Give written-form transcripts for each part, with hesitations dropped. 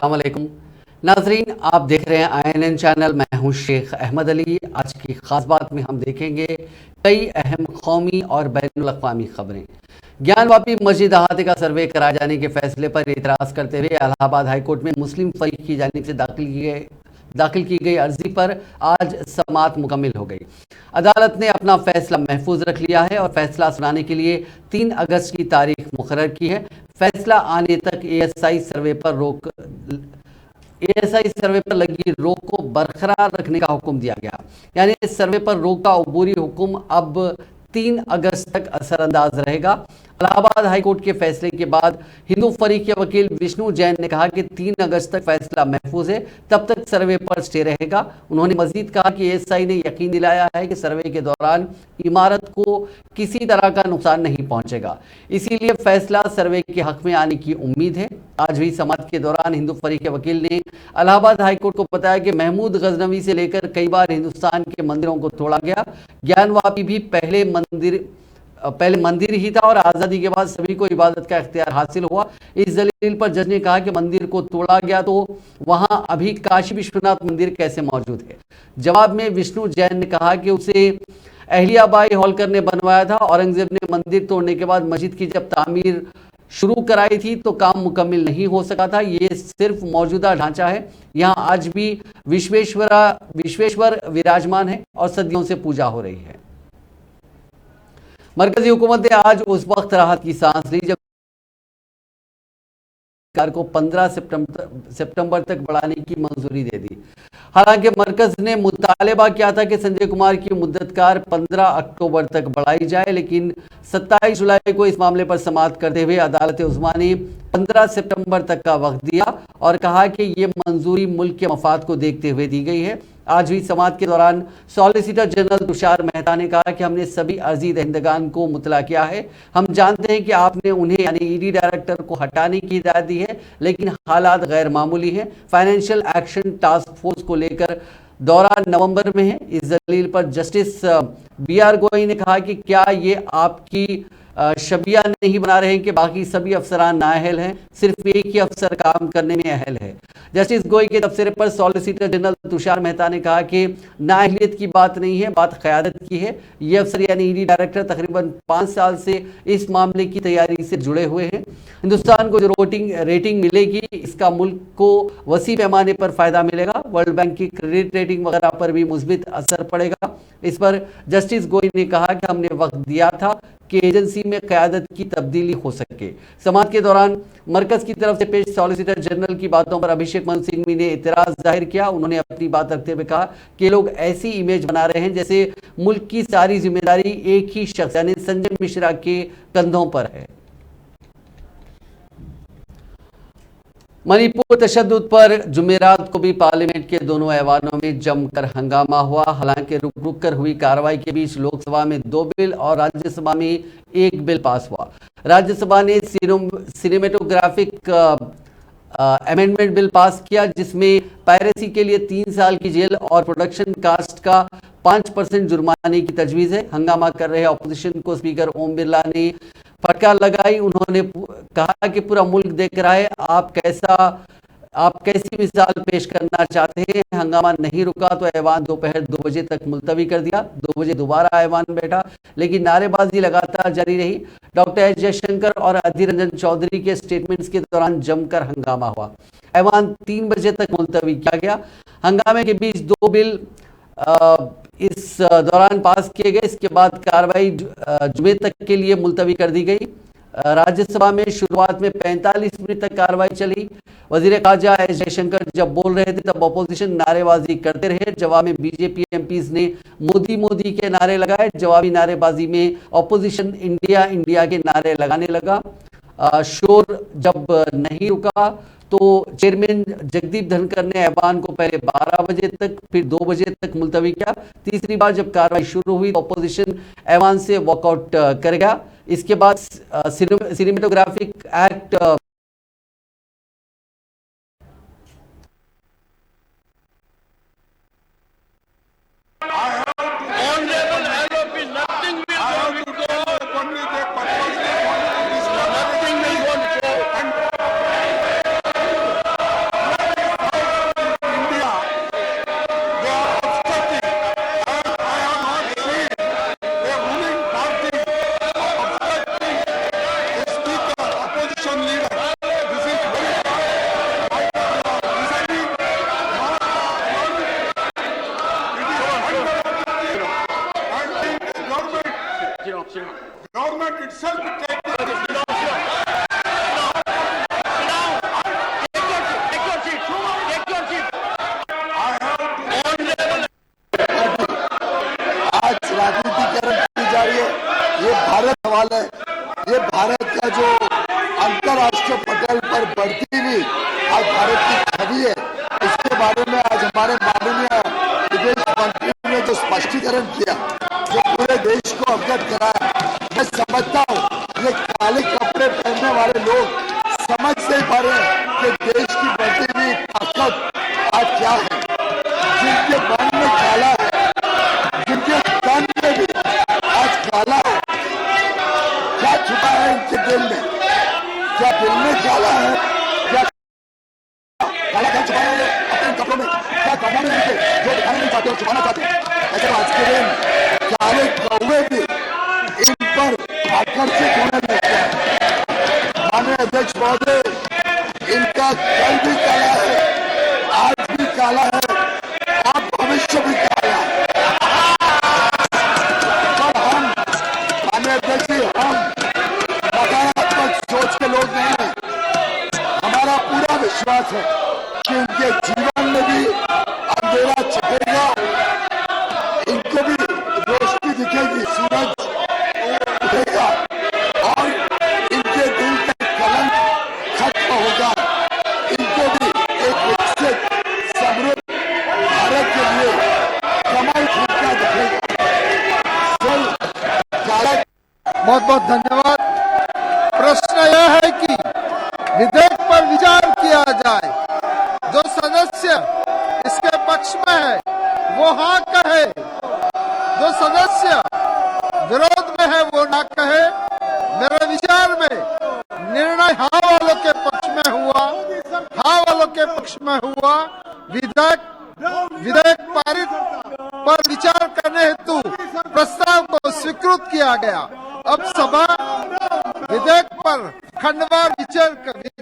अस्सलाम वालेकुम नाजरीन, आप देख रहे हैं INN चैनल। मैं हूं शेख अहमद अली। आज की खास बात में हम देखेंगे कई अहम कौमी और बैनुल अक़वामी खबरें। ज्ञानवापी मस्जिद अहाते का सर्वे कराए जाने के फैसले पर एतराज़ करते हुए इलाहाबाद हाईकोर्ट में मुस्लिम फरीक की जानिब से दाखिल की गई अर्जी पर आज समाअत मुकम्मिल हो गई। अदालत ने अपना फैसला महफूज रख लिया है और फैसला सुनाने के लिए 3 अगस्त की तारीख मुकर्रर की है। फैसला आने तक ASI सर्वे पर लगी रोक को बरकरार रखने का हुक्म दिया गया। यानी इस सर्वे पर रोक का अबूरी हुक्म अब 3 अगस्त तक असरअंदाज रहेगा। इलाहाबाद हाईकोर्ट के फैसले के बाद हिंदू फरीक के वकील विष्णु जैन ने कहा कि 3 अगस्त तक फैसला महफूज है, तब तक सर्वे पर स्टे रहेगा। उन्होंने मजीद कहा कि ASI ने यकीन दिलाया है कि सर्वे के दौरान इमारत को किसी तरह का नुकसान नहीं पहुंचेगा, इसीलिए फैसला सर्वे के हक में आने की उम्मीद है। आज हुई समाअत के दौरान हिंदू फरीक के वकील ने इलाहाबाद हाईकोर्ट को बताया कि महमूद गजनवी से लेकर कई बार हिंदुस्तान के मंदिरों को तोड़ा गया। ज्ञानवापी भी पहले मंदिर ही था और आज़ादी के बाद सभी को इबादत का इख्तियार हासिल हुआ। इस दलील पर जज ने कहा कि मंदिर को तोड़ा गया तो वहां अभी काशी विश्वनाथ मंदिर कैसे मौजूद है। जवाब में विष्णु जैन ने कहा कि उसे अहलियाबाई होलकर ने बनवाया था। औरंगजेब ने मंदिर तोड़ने के बाद मस्जिद की जब तामीर शुरू कराई थी तो काम मुकम्मिल नहीं हो सका था। ये सिर्फ मौजूदा ढांचा है। यहाँ आज भी विश्वेश्वर विराजमान है और सदियों से पूजा हो रही है। मरकजी हुकूमत ने आज उस वक्त राहत की सांस ली जब सरकार को 15 सितंबर तक बढ़ाने की मंजूरी दे दी। हालांकि मरकज ने मुतालबा किया था कि संजय कुमार की मुद्दतकार 15 अक्टूबर तक बढ़ाई जाए, लेकिन 27 जुलाई को इस मामले पर समाअत करते हुए अदालत उज़्मा ने 15 सितंबर तक का वक्त दिया और कहा कि ये मंजूरी मुल्क के मफाद को देखते हुए दी गई है। आज हुई समाअत के दौरान सॉलिसिटर जनरल तुषार मेहता ने कहा कि हमने सभी अर्जी दहिंदगान को मुतला किया है। हम जानते हैं कि आपने उन्हें यानी ED डायरेक्टर को हटाने की हिदायत दी है, लेकिन हालात गैर मामूली हैं। फाइनेंशियल एक्शन टास्क फोर्स को लेकर दौरा नवंबर में है। इस दलील पर जस्टिस BR गोई ने कहा कि क्या ये आपकी शबिया नहीं बना रहे हैं कि बाकी सभी अफसरान नाअहल हैं, सिर्फ एक ही अफसर काम करने में अहल है। जस्टिस गोई के तबसरे पर सॉलिसिटर जनरल तुषार मेहता ने कहा कि नाअहलियत की बात नहीं है, बात क़यादत की है। ये अफसर यानी ED डायरेक्टर तकरीबन 5 साल से इस मामले की तैयारी से जुड़े हुए हैं। हिंदुस्तान को जो रेटिंग मिलेगी, इसका मुल्क को वसी पैमाने पर फ़ायदा मिलेगा। वर्ल्ड बैंक की क्रेडिट रेटिंग वगैरह पर भी मुस्बित असर पड़ेगा। इस पर जस्टिस गोई ने कहा कि हमने वक्त दिया था कि एजेंसी में क़यादत की तब्दीली हो सके। समाअत के दौरान मरकज की तरफ से पेश सॉलिसिटर जनरल की बातों पर अभिषेक मनु सिंघवी ने एतराज़ जाहिर किया। उन्होंने अपनी बात रखते हुए कहा कि लोग ऐसी इमेज बना रहे हैं जैसे मुल्क की सारी जिम्मेदारी एक ही शख्स यानी संजय मिश्रा के कंधों पर है। मणिपुर तशद्दुद पर जुमेरात को भी पार्लियामेंट के दोनों ऐवानों में जमकर हंगामा हुआ। हालांकि रुक रुक कर हुई कार्रवाई के बीच लोकसभा में 2 बिल और राज्यसभा में 1 बिल पास हुआ। राज्यसभा ने सिनेमेटोग्राफिक अमेंडमेंट बिल पास किया, जिसमें पायरेसी के लिए 3 साल की जेल और प्रोडक्शन कास्ट का 5% जुर्माने की तजवीज़ है। हंगामा कर रहे अपोजिशन को स्पीकर ओम बिरला ने फटकार लगाई। उन्होंने कहा कि पूरा मुल्क देख रहा है, आप कैसी मिसाल पेश करना चाहते हैं। हंगामा नहीं रुका तो ऐवान दोपहर 2 बजे तक मुलतवी कर दिया। 2 बजे दोबारा ऐवान बैठा, लेकिन नारेबाजी लगातार जारी रही। डॉक्टर एस जयशंकर और अधीर रंजन चौधरी के स्टेटमेंट्स के दौरान जमकर हंगामा हुआ। ऐवान 3 बजे तक मुलतवी किया गया। हंगामे के बीच 2 बिल इस दौरान पास किए गए। इसके बाद कार्रवाई जुमे तक के लिए मुलतवी कर दी गई। राज्यसभा में शुरुआत में 45 मिनट तक कार्रवाई चली। वजीर खारजा एस जयशंकर जब बोल रहे थे तब अपोजिशन नारेबाजी करते रहे। जवाब में BJP MPs ने मोदी मोदी के नारे लगाए। जवाबी नारेबाजी में अपोजिशन इंडिया इंडिया के नारे लगाने लगा। शोर जब नहीं रुका तो चेयरमैन जगदीप धनखड़ ने ऐवान को पहले 12 बजे तक फिर 2 बजे तक मुलतवी किया। तीसरी बार जब कार्रवाई शुरू हुई तो अपोजिशन ऐवान से वॉकआउट कर गया। इसके बाद सिनेमेटोग्राफिक एक्ट government itself take आज राजनीतिकरण की जा रही है। ये भारत सवाल है। ये भारत का जो अंतर्राष्ट्रीय पटल पर बढ़ती हुई आज भारत की छवि है, इसके बारे में आज हमारे माननीय विदेश मंत्री ने जो स्पष्टीकरण किया, जो पूरे देश को अवगत कराया, मैं समझता हूँ ये काले कपड़े पहनने वाले लोग समझ नहीं पा रहे हैं कि देश की बढ़ती हुई ताकत आज क्या है। जिनके मन में काला है, जिनके तन में भी आज काला है, क्या छुपा है इनके दिल में? क्या दिल में काला है? क्या काला क्या छुपा है अपने कपड़ों में? क्या करना में इनके जो दिखाना नहीं चाहते और छुपाना चाहते हैं? ऐसे आज के दिन काले कौवे भी इन पर आकर्षित होने लगते हैं। माननीय अध्यक्ष महोदय, इनका कल भी काला है, आज भी काला है और भविष्य भी काला है। पर हम माननीय अध्यक्ष जी, हम नकारात्मक सोच के लोग नहीं हैं। हमारा पूरा विश्वास है कि इनके जीवन में भी अंधेरा छपेगा, इनको भी रोशनी दिखेगी, सूरज उठेगा और इनके दिल का कलंक खत्म होगा। इनको भी एक विकसित समृद्ध भारत के लिए कमल फूटता दिखेगा। बहुत बहुत धन्यवाद। प्रश्न यह है कि विधेयक पर विचार किया जाए। जो सदस्य इसके पक्ष में है वो हाँ कहे, जो सदस्य विरोध में है वो ना कहे। मेरे विचार में निर्णय हाँ वालों के पक्ष में हुआ, हाँ वालों के पक्ष में हुआ। विधेयक पारित पर विचार करने हेतु प्रस्ताव को स्वीकृत किया गया। अब सभा विधेयक पर खंडवार विचार करेगी।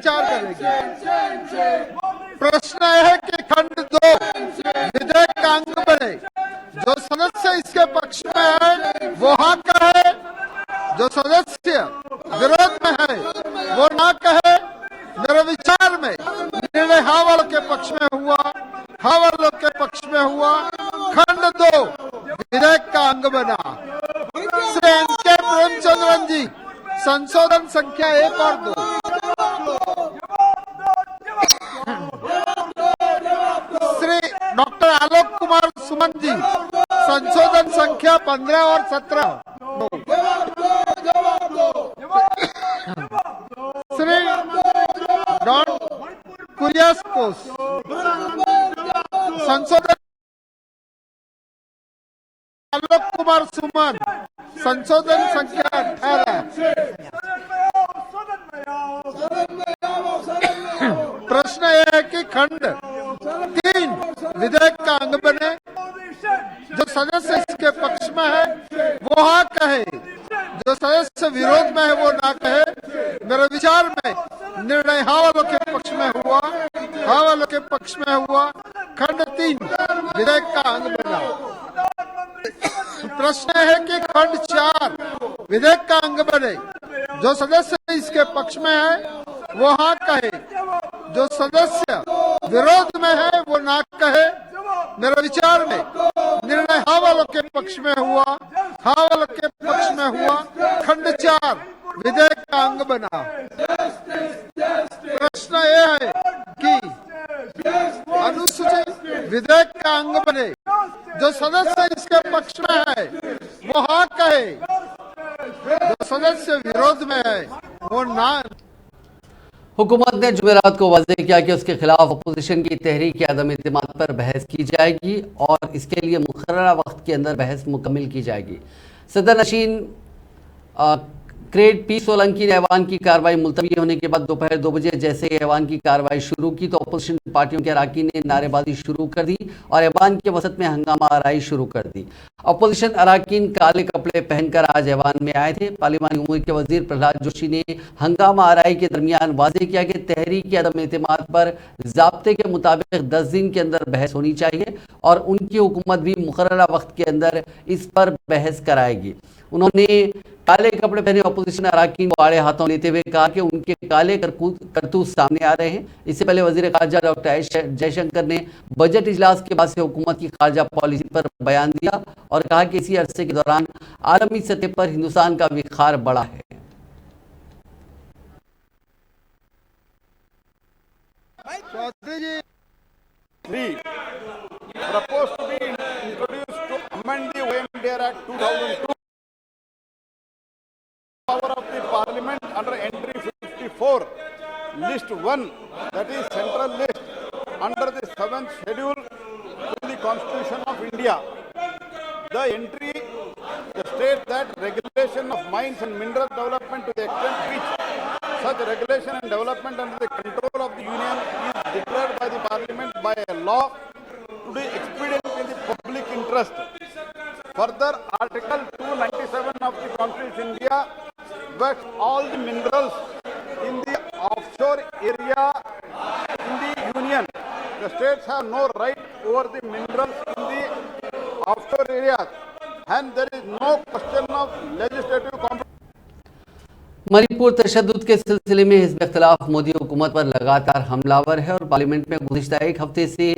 प्रश्न यह है कि खंड 2 विधेयक का अंग बने। जो सदस्य इसके पक्ष में है वो हाँ कहे, जो सदस्य विरोध में है वो ना कहे। मेरे विचार में निर्णय हाँ वालों के पक्ष में हुआ, हाँ वालों के पक्ष में हुआ। खंड 2 विधेयक का अंग बना। श्री एन.के. प्रेमचंद्रन जी, संशोधन संख्या 1 और 2। श्री डॉक्टर आलोक कुमार सुमन जी, संशोधन संख्या 15 और 17। श्री डॉन कुरियाकोस, संशोधन आलोक कुमार सुमन, संशोधन संख्या 18। प्रश्न यह है कि खंड 3 विधेयक का अंग बने। जो सदस्य इसके पक्ष में है वो हाँ कहे, जो सदस्य विरोध में है वो ना कहे। मेरे विचार में निर्णय हाँ वालों के पक्ष में हुआ, हाँ वालों के पक्ष में हुआ। खंड 3 विधेयक का अंग बना। प्रश्न है कि खंड 4 विधेयक का अंग बने। जो सदस्य इसके पक्ष में है वो हाँ कहे, जो सदस्य विरोध में है वो ना कहे। मेरे विचार में निर्णय हाँ वालों के पक्ष में हुआ, हाँ वालों के पक्ष में हुआ। खंड 4 विधेयक का अंग बना। प्रश्न यह है कि अनुसूचित विधेयक का अंग बने। जो सदस्य इसके पक्ष में है वो हाँ कहे, जो सदस्य विरोध में है वो ना। हुकूमत ने जुमेरात को वाज़ेह किया कि उसके खिलाफ अपोजिशन की तहरीक अदम इत्तेमाद पर बहस की जाएगी और इसके लिए मुकर्ररा वक्त के अंदर बहस मुकम्मिल की जाएगी। सदर नशीन क्रेड पी सोलंकी ने ऐवान की कार्रवाई मुलतवी होने के बाद दोपहर 2 बजे जैसे ऐवान की कार्रवाई शुरू की तो अपोजिशन पार्टियों के अराकीन ने नारेबाजी शुरू कर दी और ऐवान के वसत में हंगामा आराई शुरू कर दी। अपोजिशन अराकीन काले कपड़े पहनकर आज ऐवान में आए थे। पार्लिमानी उमूर के वजीर प्रहलाद जोशी ने हंगामा आराई के दरमियान वाज़ेह किया कि तहरीक अदम एतमाद पर ज़ाब्ते के मुताबिक 10 दिन के अंदर बहस होनी चाहिए और उनकी हुकूमत भी मुकर्ररा वक्त के अंदर इस पर बहस कराएगी। उन्होंने काले कपड़े पहने ऑपोजिशन अरकान को आड़े हाथों लेते हुए कहा कि उनके काले करतूत सामने आ रहे हैं। इससे पहले वजीर खारजा डॉक्टर एस जयशंकर ने बजट इजलास के बाद से हुकूमत की खारजा पॉलिसी पर बयान दिया और कहा कि इसी अरसे के दौरान आलमी सतह पर हिंदुस्तान का विखार बढ़ा है। चौधरी जी, three proposed to be introduced to amend the OMDR Act 2002. Power of the Parliament under entry 54, list 1, that is central list, under the 7th schedule to the Constitution of India. The entry states that regulation of mines and mineral development to the extent which such regulation and development under the control of the Union is declared by the Parliament by a law to be expedient in the public interest. Further, Article 297 of the Constitution of India backs all the minerals in the offshore area in the Union. The states have no right over the minerals in the offshore areas, and there is no question of legislative compromise. Manipur तशद्दुद के सिलसिले में हिज़्ब इख्तिलाफ मोदी हुकूमत पर लगातार हमलावर है और parliament में गुज़िश्ता एक हफ्ते से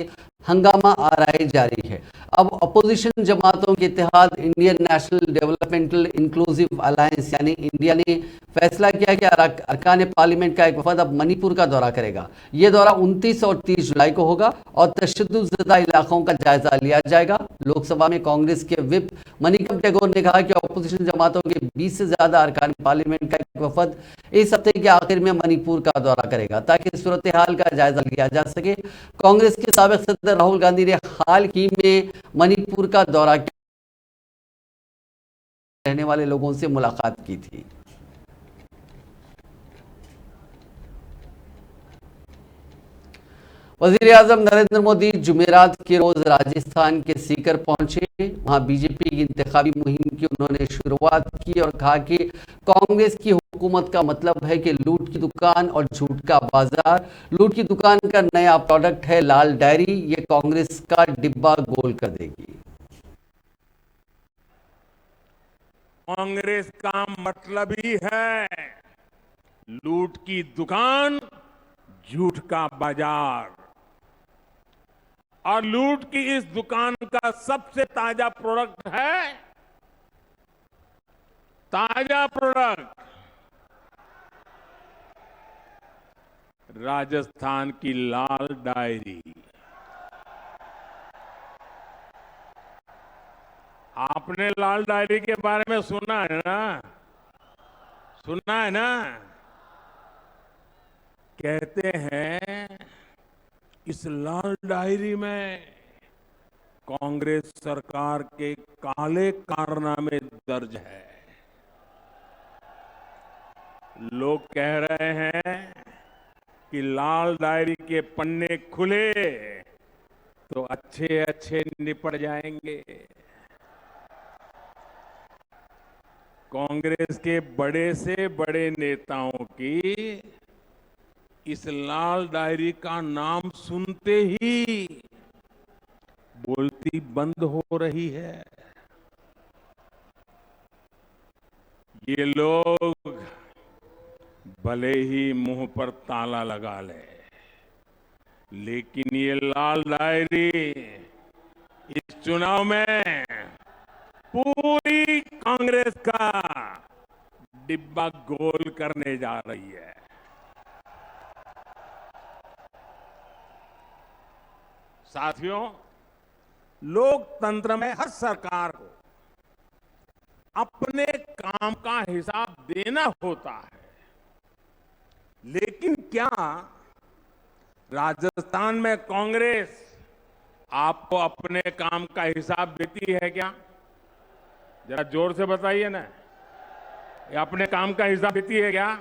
हंगामा आराई जारी है। अब अपोजिशन जमातों के इत्तेहाद Indian national developmental inclusive alliance यानी इंडिया ने फैसला किया कि अरकान पार्लियामेंट का एक वफद अब मणिपुर का दौरा करेगा। ये दौरा 29 और 30 जुलाई को होगा और तशद्दुद इलाकों का जायजा लिया जाएगा। लोकसभा में कांग्रेस के विप मणिकम टैगोर ने कहा कि अपोजिशन जमातों के 20 से ज्यादा अरकान पार्लियामेंट का एक वफद इस हफ्ते के आखिर में मणिपुर का दौरा करेगा ताकि सूरत हाल का जायजा लिया जा सके। कांग्रेस के साबिक सदर राहुल गांधी ने हाल ही में मणिपुर का दौरा रहने वाले लोगों से मुलाकात की थी। वजीर आजम नरेंद्र मोदी जुमेरात के रोज राजस्थान के सीकर पहुंचे। वहां बीजेपी की इंतखाबी मुहिम की उन्होंने शुरुआत की और कहा कि कांग्रेस की हुकूमत का मतलब है कि लूट की दुकान और झूठ का बाजार। लूट की दुकान का नया प्रोडक्ट है लाल डायरी, ये कांग्रेस का डिब्बा गोल कर देगी। कांग्रेस का मतलब ही है लूट की दुकान, झूठ का बाजार। और लूट की इस दुकान का सबसे ताजा प्रोडक्ट है, ताजा प्रोडक्ट राजस्थान की लाल डायरी। आपने लाल डायरी के बारे में सुना है ना? सुना है ना? कहते हैं इस लाल डायरी में कांग्रेस सरकार के काले कारनामे दर्ज है। लोग कह रहे हैं कि लाल डायरी के पन्ने खुले तो अच्छे अच्छे निपट जाएंगे। कांग्रेस के बड़े से बड़े नेताओं की इस लाल डायरी का नाम सुनते ही बोलती बंद हो रही है। ये लोग भले ही मुंह पर ताला लगा ले, लेकिन ये लाल डायरी इस चुनाव में पूरी कांग्रेस का डिब्बा गोल करने जा रही है। साथियों, लोकतंत्र में हर सरकार को अपने काम का हिसाब देना होता है, लेकिन क्या राजस्थान में कांग्रेस आपको अपने काम का हिसाब देती है क्या? जरा जोर से बताइए ना, ये अपने काम का हिसाब देती है क्या?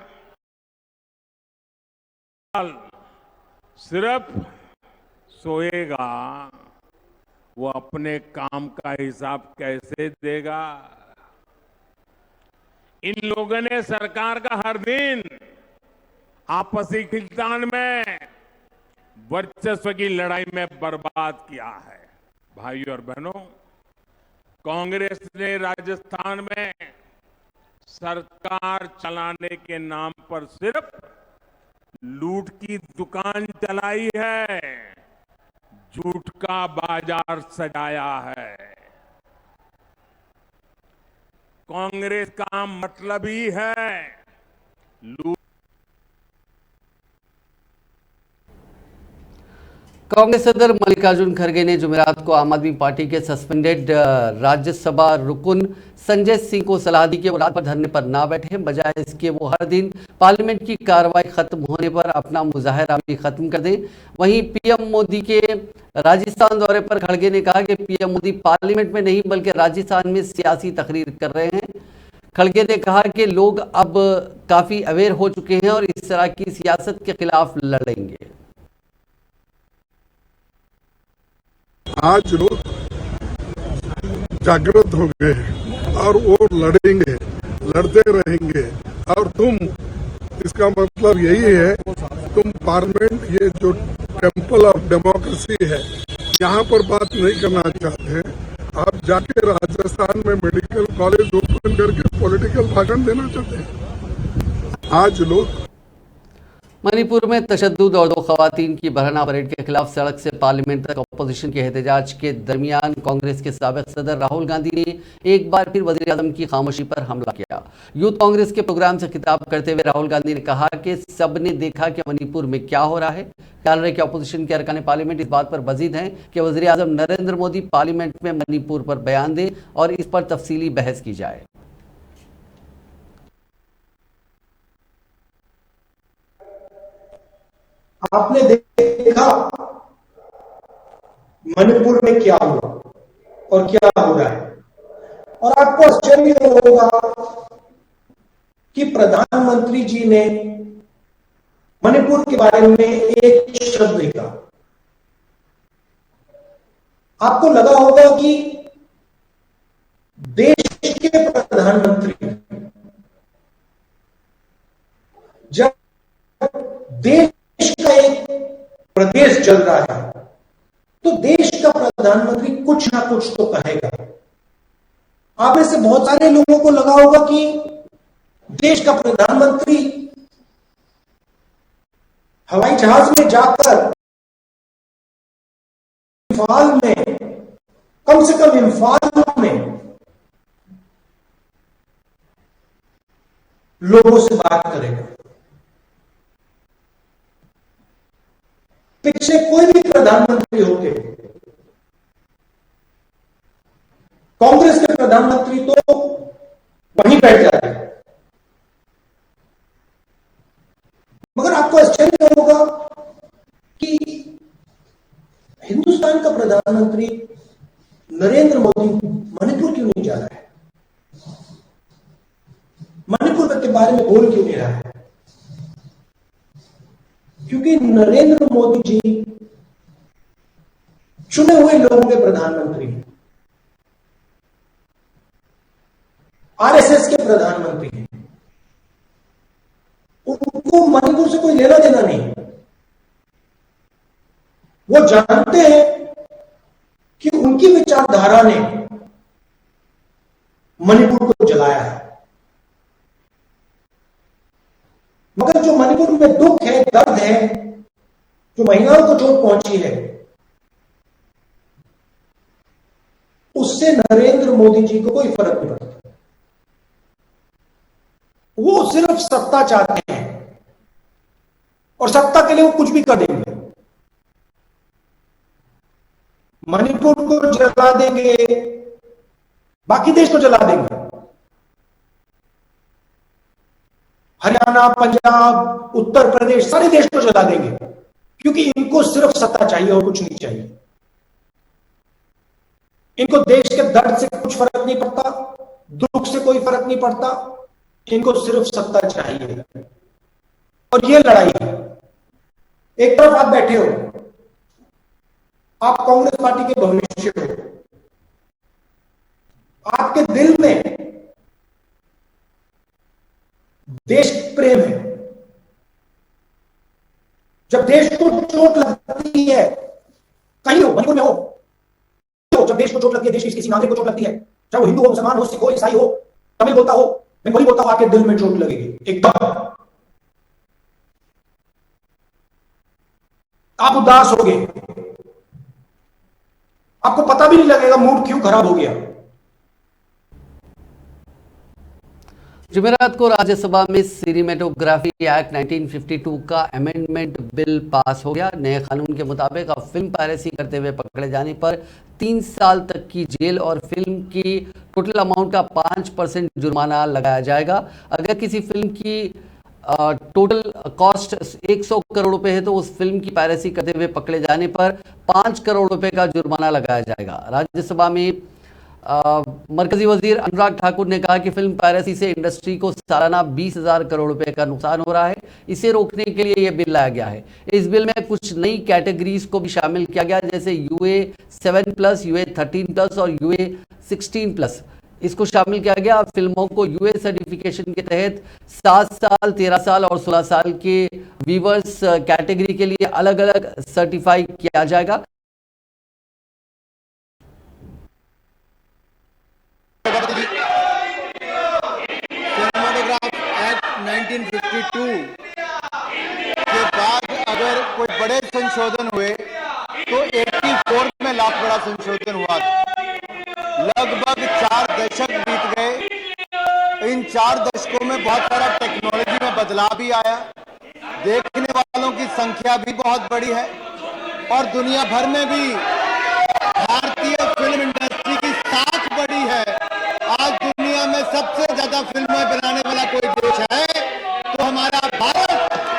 सिर्फ सोएगा, वो अपने काम का हिसाब कैसे देगा? इन लोगों ने सरकार का हर दिन आपसी खींचतान में, वर्चस्व की लड़ाई में बर्बाद किया है। भाइयों और बहनों, कांग्रेस ने राजस्थान में सरकार चलाने के नाम पर सिर्फ लूट की दुकान चलाई है, झूठ का बाजार सजाया है। कांग्रेस का मतलब ही है लूट। कांग्रेस सदर मल्लिकार्जुन खड़गे ने जुमेरात को आम आदमी पार्टी के सस्पेंडेड राज्यसभा रुकन संजय सिंह को सलाह दी कि वो रात भर धरने पर ना बैठे, बजाय इसके वो हर दिन पार्लियामेंट की कार्रवाई खत्म होने पर अपना मुजाहरा भी खत्म कर दें। वहीं पीएम मोदी के राजस्थान दौरे पर खड़गे ने कहा कि पीएम मोदी पार्लियामेंट में नहीं बल्कि राजस्थान में सियासी तकरीर कर रहे हैं। खड़गे ने कहा कि लोग अब काफी अवेयर हो चुके हैं और इस तरह की सियासत के खिलाफ लड़ेंगे। आज लोग जागृत हो गए हैं और वो लड़ेंगे, लड़ते रहेंगे। और तुम, इसका मतलब यही है, तुम पार्लियामेंट, ये जो टेम्पल ऑफ डेमोक्रेसी है, यहाँ पर बात नहीं करना चाहते हैं। आप जाके राजस्थान में मेडिकल कॉलेज ओपन करके पॉलिटिकल भाषण देना चाहते हैं। आज लोग मणिपुर में तशद्दुद और 2 खवातीन की बरहना परेड के खिलाफ सड़क से पार्लियामेंट तक अपोजिशन के एहतजाज के दरमियान कांग्रेस के साबिक सदर राहुल गांधी ने एक बार फिर वजीर आजम की खामोशी पर हमला किया। यूथ कांग्रेस के प्रोग्राम से खिताब करते हुए राहुल गांधी ने कहा कि सबने देखा कि मणिपुर में क्या हो रहा है। ख्याल रहे कि अपोजिशन के अरकान पार्लियामेंट इस बात पर बजीद हैं कि वजीर आजम नरेंद्र मोदी पार्लियामेंट में मणिपुर पर बयान दें और इस पर तफसीली बहस की जाए। आपने देखा मणिपुर में क्या हुआ और क्या हो रहा है, और आपको आश्चर्य होगा कि प्रधानमंत्री जी ने मणिपुर के बारे में एक शब्द नहीं कहा। आपको लगा होगा कि देश के प्रधानमंत्री जब देश का एक प्रदेश चल रहा है तो देश का प्रधानमंत्री कुछ ना कुछ तो कहेगा। आप में से बहुत सारे लोगों को लगा होगा कि देश का प्रधानमंत्री हवाई जहाज में जाकर इम्फाल में, कम से कम इम्फाल में लोगों से बात करेगा। पिछले कोई भी प्रधानमंत्री होंगे, कांग्रेस के प्रधानमंत्री तो वहीं बैठ जाते हैं। मगर आपको आश्चर्य होगा कि हिंदुस्तान का प्रधानमंत्री नरेंद्र मोदी मणिपुर क्यों नहीं जा रहा है, मणिपुर के बारे में बोल क्यों नहीं रहा है? क्योंकि नरेंद्र मोदी जी चुने हुए लोगों के प्रधानमंत्री हैं, आरएसएस के प्रधानमंत्री हैं। उनको मणिपुर से कोई लेना देना नहीं। वो जानते हैं कि उनकी विचारधारा ने मणिपुर को जलाया है। मगर जो मणिपुर में दुख है, दर्द है, जो महिलाओं को चोट पहुंची है, उससे नरेंद्र मोदी जी को कोई फर्क नहीं पड़ता। वो सिर्फ सत्ता चाहते हैं और सत्ता के लिए वो कुछ भी कर देंगे। मणिपुर को जला देंगे, बाकी देश को जला देंगे। हरियाणा, पंजाब, उत्तर प्रदेश, सारे देश को जला देंगे, क्योंकि इनको सिर्फ सत्ता चाहिए और कुछ नहीं चाहिए। इनको देश के दर्द से कुछ फर्क नहीं पड़ता, दुख से कोई फर्क नहीं पड़ता, इनको सिर्फ सत्ता चाहिए। और ये लड़ाई है। एक तरफ आप बैठे हो, आप कांग्रेस पार्टी के भविष्य हो, आपके दिल में देश प्रेम है। जब देश को चोट लगती है, कहीं हो, मणिपुर में हो, जब देश को चोट लगती है, देश के किसी नागरिक को चोट लगती है, चाहे वो हिंदू हो, मुसलमान हो, सिख हो, ईसाई हो, तमिल बोलता हो, मैं वही बोलता हूं, आपके दिल में चोट लगेगी एकदम, आप उदास होगे, आपको पता भी नहीं लगेगा मूड क्यों खराब हो गया। जुमेरात को राज्यसभा में सिनेमेटोग्राफी एक्ट 1952 का अमेंडमेंट बिल पास हो गया। नए कानून के मुताबिक अब फिल्म पायरेसी करते हुए पकड़े जाने पर 3 साल तक की जेल और फिल्म की टोटल अमाउंट का 5% जुर्माना लगाया जाएगा। अगर किसी फिल्म की टोटल कॉस्ट 100 करोड़ रुपए है तो उस फिल्म की पायरेसी करते हुए पकड़े जाने पर 5 करोड़ रुपए का जुर्माना लगाया जाएगा। राज्यसभा में मरकजी वजीर अनुराग ठाकुर ने कहा कि फिल्म पायरेसी से इंडस्ट्री को सालाना 20,000 करोड़ रुपए का नुकसान हो रहा है। इसे रोकने के लिए यह बिल लाया गया है। इस बिल में कुछ नई कैटेगरीज को भी शामिल किया गया, जैसे UA7+, UA13+ और UA16+। इसको शामिल किया गया। फिल्मों को UA सर्टिफिकेशन के तहत 7 साल, 13 साल और 16 साल के व्यूवर्स कैटेगरी के लिए अलग अलग सर्टिफाई किया जाएगा। सिनेमेटोग्राफ एक्ट 1952 के बाद अगर कोई बड़े संशोधन हुए तो 84 में लाख बड़ा संशोधन हुआ था। लगभग 4 दशक बीत गए। इन 4 दशकों में बहुत सारा टेक्नोलॉजी में बदलाव भी आया, देखने वालों की संख्या भी बहुत बड़ी है और दुनिया भर में भी भारतीय फिल्म इंडस्ट्री की साख बड़ी है। आज दुनिया में सबसे ज्यादा फिल्में बनाने वाला कोई देश है तो हमारा भारत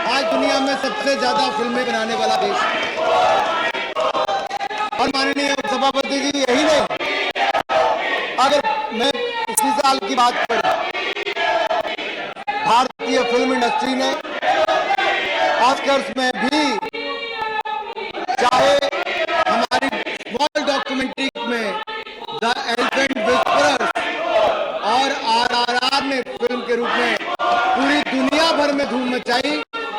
आज दुनिया में सबसे ज्यादा फिल्में बनाने वाला देश है। और माननीय उपसभापति जी, यही नहीं, अगर मैं इसी साल की बात करूं, भारतीय फिल्म इंडस्ट्री ने ऑस्कर्स में भी, चाहे हमारी स्मॉल डॉक्यूमेंट्री में द एलिफेंट विस्परर्स और RRR ने फिल्म के रूप में पूरी दुनिया भर में धूम मचाई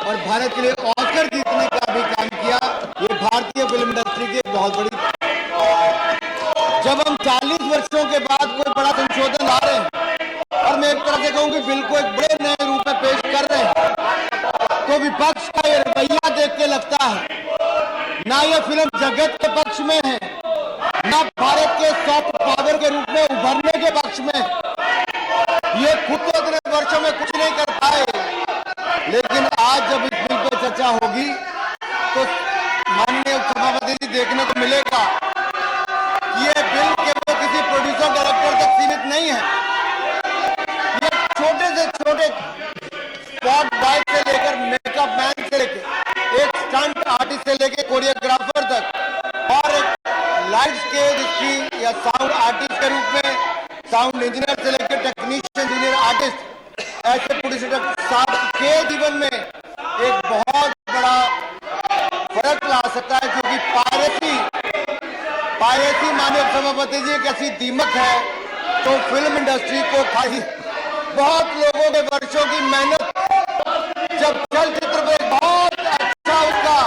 और भारत के लिए ऑस्कर जीतने का भी काम किया। ये भारतीय फिल्म इंडस्ट्री की एक बहुत बड़ी, जब हम 40 वर्षों के बाद कोई बड़ा संशोधन ला रहे हैं और मैं एक तरह से कहूं कि बिल को एक बड़े नए रूप में पेश कर रहे हैं, तो विपक्ष का ये रवैया देख के लगता है ना ये फिल्म जगत के पक्ष में है, ना भारत के सॉफ्ट पावर के रूप में उभरने के पक्ष में। ये खुद तो इतने वर्षों में कुछ नहीं कर पाए, लेकिन आज जब इस बिल पर चर्चा होगी तो माननीय सभापति जी देखने को मिलेगा कि ये बिल केवल किसी प्रोड्यूसर डायरेक्टर तक सीमित नहीं है। ये छोटे से छोटे स्पॉट बॉय से लेकर मेकअप मैन से लेकर एक स्टंट आर्टिस्ट से लेकर कोरियोग्राफर तक और एक लाइट स्केल स्क्रीन या साउंड आर्टिस्ट के रूप में साउंड इंजीनियर से लेकर टेक्नीशियन, जूनियर आर्टिस्ट, ऐसे प्रोड्यूसर सबके जीवन में एक बहुत बड़ा फर्क ला सकता है। क्योंकि पायरेसी माननीय सभापति जी एक ऐसी दीमक है तो फिल्म इंडस्ट्री को खाई बहुत लोगों के वर्षों की मेहनत, जब चलचित्र में बहुत अच्छा उसका।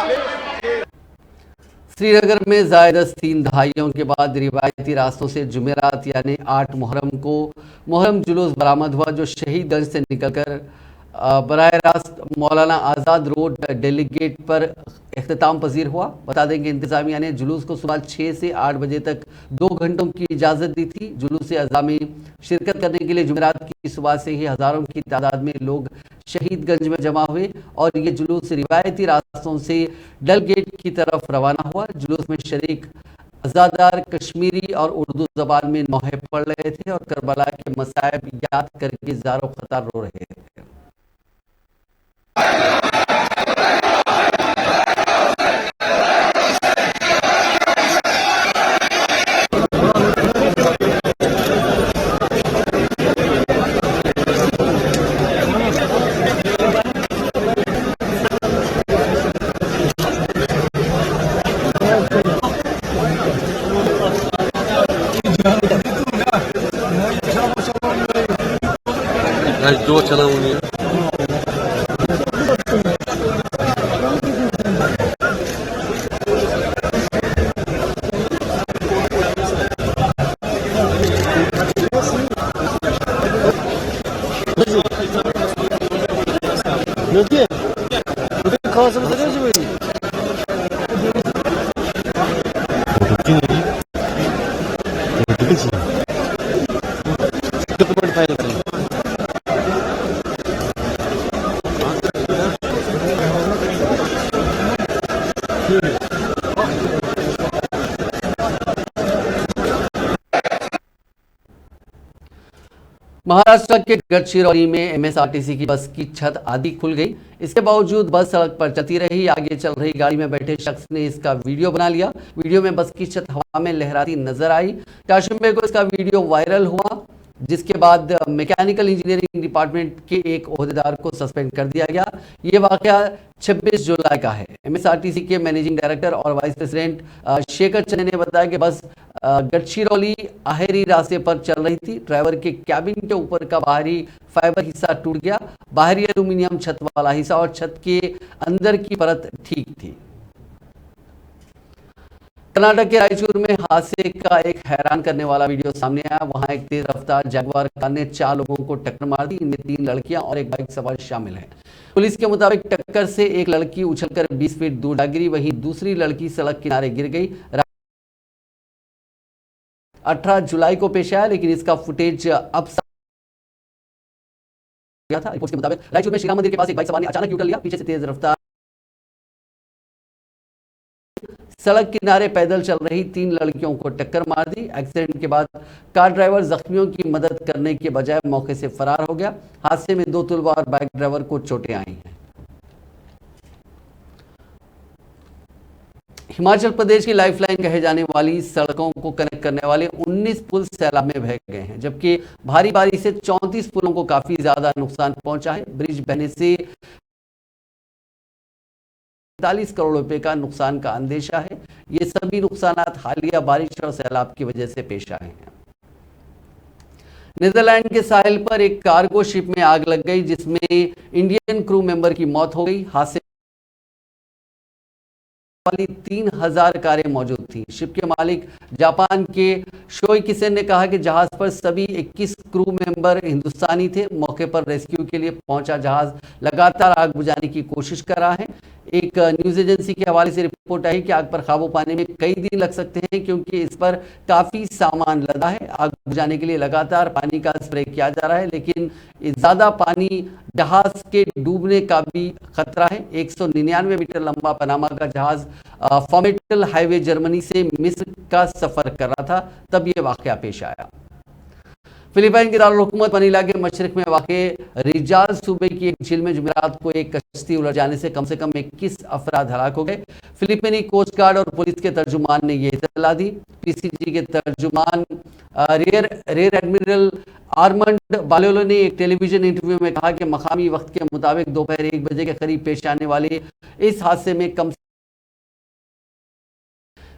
श्रीनगर में ज़ायदस 3 दहाइयों के बाद रिवायती रास्तों से जुमेरात यानी 8 मुहर्रम को मुहर्रम जुलूस बरामद हुआ, जो शहीदगंज से निकलकर बराह रास्त मौलाना आज़ाद रोड दिल्ली गेट पर इख्तिताम पजीर हुआ। बता दें कि इंतजामिया ने जुलूस को सुबह 6 से 8 बजे तक 2 घंटों की इजाज़त दी थी। जुलूस अज़ा में शिरकत करने के लिए जुमेरात की सुबह से ही हज़ारों की तादाद में लोग शहीदगंज में जमा हुए और ये जुलूस रिवायती रास्तों से डल गेट की तरफ रवाना हुआ। जुलूस में शरीक अज़ादार कश्मीरी और उर्दू ज़बान में नौहे पढ़ रहे थे और करबला के मसाइब याद करके ज़ारो ख़तर रो रहे थे। जो चला 여기에 어디 가서 들어야지 왜? 어디지? 그것도 빨리 봐야겠다. महाराष्ट्र के गढ़चिरौली में एमएसआरटीसी की बस की छत आधी खुल गई। इसके बावजूद बस सड़क पर चलती रही। आगे चल रही गाड़ी में बैठे शख्स ने इसका वीडियो बना लिया। वीडियो में बस की छत हवा में लहराती नजर आई। 4 जुम्मे को इसका वीडियो वायरल हुआ, जिसके बाद मैकेनिकल इंजीनियरिंग डिपार्टमेंट के एक ओहदेदार को सस्पेंड कर दिया गया। ये वाकया 26 जुलाई का है। एमएसआरटीसी के मैनेजिंग डायरेक्टर और वाइस प्रेसिडेंट शेखर चन्ने ने बताया कि बस गढ़चिरौली आहेरी रास्ते पर चल रही थी। ड्राइवर के कैबिन के ऊपर का बाहरी फाइबर हिस्सा टूट गया। बाहरी एल्यूमिनियम छत वाला हिस्सा और छत के अंदर की परत ठीक थी। कर्नाटक के रायचूर में हादसे का एक हैरान करने वाला वीडियो सामने आया। वहां एक तेज रफ्तार जगुआर कार ने 4 लोगों को टक्कर मार दी। इनमें 3 लड़कियां और एक बाइक सवार शामिल है। पुलिस के मुताबिक टक्कर से एक लड़की उछलकर 20 फीट दूर जा गिरी, वहीं दूसरी लड़की सड़क किनारे गिर गई। 18 जुलाई को पेश आया, लेकिन इसका फुटेज अब गया था। रिपोर्ट के मुताबिक रायचूर में श्री राम मंदिर के पास एक बाइक सवार ने अचानक यूटर्न लिया। पीछे से तेज रफ्तार सड़क किनारे पैदल चल रही 3 लड़कियों को टक्कर मार दी। एक्सीडेंट के बाद कार ड्राइवर जख्मियों की मदद करने के बजाय मौके से फरार हो गया। हादसे में 2 तुलवा और बाइक ड्राइवर को चोटें आई हैं। हिमाचल प्रदेश की लाइफलाइन कहे जाने वाली सड़कों को कनेक्ट करने वाले 19 पुल सैलाब में बह गए हैं, जबकि भारी बारिश से 34 पुलों को काफी ज्यादा नुकसान पहुंचा है। ब्रिज बहने से 45 करोड़ रुपए का नुकसान का अंदेशा है। ये सभी नुकसानात हालिया बारिश और सैलाब की वजह से पेश आए हैं। नीदरलैंड के साहिल पर एक कार्गो शिप में आग लग गई, जिसमें इंडियन क्रू मेंबर की मौत हो गई। हादसे वाली 3000 कारें मौजूद थी। शिप के मालिक जापान के शोई किसेन ने कहा कि जहाज पर सभी 21 क्रू मेंबर हिंदुस्तानी थे। मौके पर रेस्क्यू के लिए पहुंचा जहाज लगातार आग बुझाने की कोशिश कर रहा है। एक न्यूज एजेंसी के हवाले से रिपोर्ट आई कि आग पर काबू पाने में कई दिन लग सकते हैं, क्योंकि इस पर काफी सामान लदा है। आग बुझाने के लिए लगातार पानी का स्प्रे किया जा रहा है, लेकिन ज्यादा पानी जहाज के डूबने का भी खतरा है। 199 मीटर लंबा पनामा का जहाज फॉर्मेटल हाईवे जर्मनी से मिस्र का सफर कर रहा था, तब यह वाकया पेश आया। फिलीपाइन के दारुल हुकूमत मनीला के मशरक में वाक़े रिजाल सूबे की एक झील में जुमेरात को एक कश्ती उलट जाने से कम 21 अफराद हलाक हो गए। फिलीपीनी कोस्ट गार्ड और पुलिस के तर्जुमान ने यह इत्तला दी। पीसीजी के तर्जुमान रियर एडमिरल आर्मंड बालोलो ने एक टेलीविजन इंटरव्यू में कहा कि मकामी वक्त के मुताबिक दोपहर 1 बजे के करीब पेश आने वाले इस हादसे में कम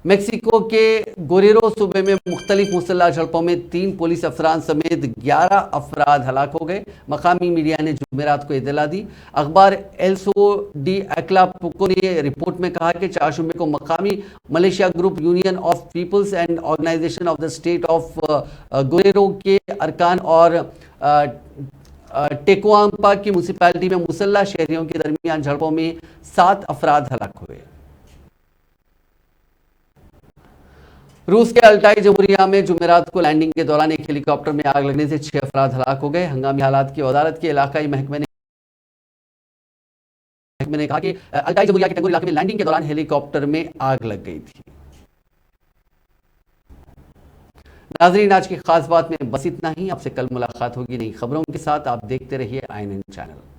मेक्सिको के गोरेरो सूबे में मुख्तलिफ मुसल्लह झड़पों में 3 पुलिस अफसरान समेत 11 अफराद हलाक हो गए। मकामी मीडिया ने जुमेरात को इत्तला दी। अखबार एल्सो डी एक्लापुको ने रिपोर्ट में कहा कि 4 जुम्मे को मकामी Malaysia group union of peoples and organisation of the state of Guerrero के अरकान और टेकुआम्पा की म्यूनसिपैलिटी में मुसल्लह शहरियों के दरमियान झड़पों में 7 अफराद हलाक हुए। रूस के अल्टाई जमहूरिया में जुमेरात को लैंडिंग के दौरान एक हेलीकॉप्टर में आग लगने से 6 अफराद हलाक हो गए। हंगामी हालात की वजारत के इलाकाई महकमे ने कहा कि अल्टाई जमहूरिया के टंगुर इलाके में लैंडिंग के दौरान हेलीकॉप्टर में आग लग गई थी। नाजरीन, आज की खास बात में बस इतना ही। आपसे कल मुलाकात होगी नई खबरों के साथ। आप देखते रहिए INN चैनल।